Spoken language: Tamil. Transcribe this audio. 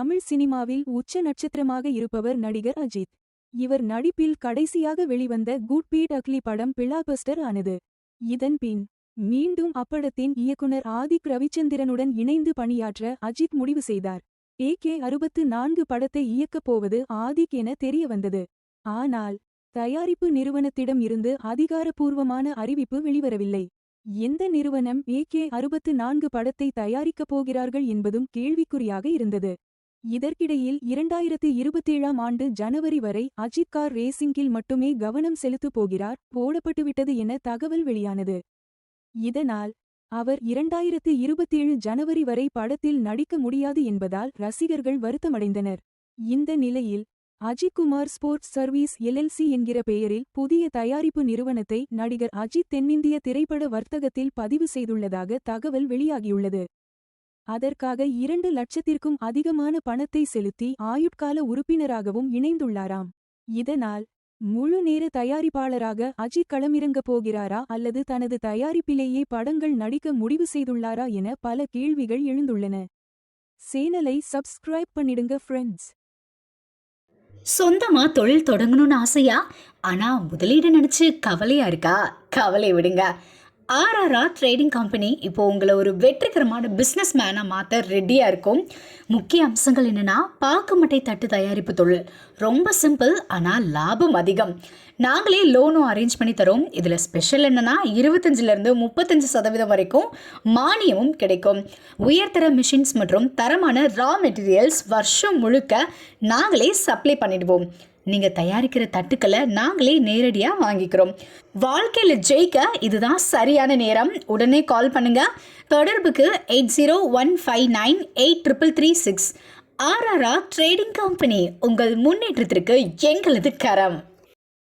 தமிழ் சினிமாவில் உச்ச நட்சத்திரமாக இருப்பவர் நடிகர் அஜித். இவர் நடிப்பில் கடைசியாக வெளிவந்த குட் பீட் அக்லி படம் பிளாக்பஸ்டர் ஆனது. இதன் பின் மீண்டும் அப்படத்தின் இயக்குனர் ஆதிக் ரவிச்சந்திரனுடன் இணைந்து பணியாற்ற அஜித் முடிவு செய்தார். AK-64 படத்தை இயக்கப் போவது ஆதிக் என தெரிய வந்தது. ஆனால் தயாரிப்பு நிறுவனத்திடம் இருந்து அதிகாரப்பூர்வமான அறிவிப்பு வெளிவரவில்லை. எந்த நிறுவனம் AK-64 படத்தை தயாரிக்கப் போகிறார்கள் என்பதும் கேள்விக்குறியாக இருந்தது. இதற்கிடையில் 2027ஆம் ஆண்டு ஜனவரி வரை அஜித் கார் ரேசிங்கில் மட்டுமே கவனம் செலுத்தப் போகிறார் போடப்பட்டுவிட்டது என தகவல் வெளியானது. இதனால் அவர் 2027 ஜனவரி வரை படத்தில் நடிக்க முடியாது என்பதால் ரசிகர்கள் வருத்தமடைந்தனர். இந்த நிலையில் அஜித்குமார் ஸ்போர்ட்ஸ் சர்வீஸ் LLC என்கிற பெயரில் புதிய தயாரிப்பு நிறுவனத்தை நடிகர் அஜித் தென்னிந்திய திரைப்பட வர்த்தகத்தில் பதிவு செய்துள்ளதாக தகவல் வெளியாகியுள்ளது. அதற்காக 2 லட்சத்திற்கும் அதிகமான பணத்தை செலுத்தி ஆயுட்கால உறுப்பினராகவும் இணைந்துள்ளாராம். இதனால் முழு நேர தயாரிப்பாளராக அஜித் களமிறங்கப் போகிறாரா அல்லது தனது தயாரிப்பிலேயே படங்கள் நடிக்க முடிவு செய்துள்ளாரா என பல கேள்விகள் எழுந்துள்ளன. சேனலை சப்ஸ்கிரைப் பண்ணிடுங்க ஃப்ரெண்ட்ஸ். சொந்தமா தொழில் தொடங்கணும்னு ஆசையா? ஆனா முதலீடு நினைச்சு கவலையா இருக்கா? கவலை விடுங்க. RRR ட்ரேடிங் கம்பெனி இப்போ உங்களை ஒரு வெற்றிகரமான பிஸ்னஸ் மேனாக மாற்ற ரெடியாக இருக்கும். முக்கிய அம்சங்கள் என்னென்னா, பாக்குமட்டை தட்டு தயாரிப்பு தொழில் ரொம்ப சிம்பிள், ஆனால் லாபம் அதிகம். நாங்களே லோனும் அரேஞ்ச் பண்ணி தரோம். இதில் ஸ்பெஷல் என்னென்னா 25லேருந்து 35% வரைக்கும் மானியமும் கிடைக்கும். உயர்தர மிஷின்ஸ் மற்றும் தரமான ரா மெட்டீரியல்ஸ் வருஷம் முழுக்க நாங்களே சப்ளை பண்ணிடுவோம். நீங்கள் தயாரிக்கிற தட்டுக்களை நாங்களே நேரடியாக வாங்கிக்கிறோம். வாழ்க்கையில் ஜெயிக்க இதுதான் சரியான நேரம். உடனே கால் பண்ணுங்க. தொடர்புக்கு 8015983336. RRR ட்ரேடிங் கம்பெனி, உங்கள் முன்னேற்றத்திற்கு எங்களது கரம்.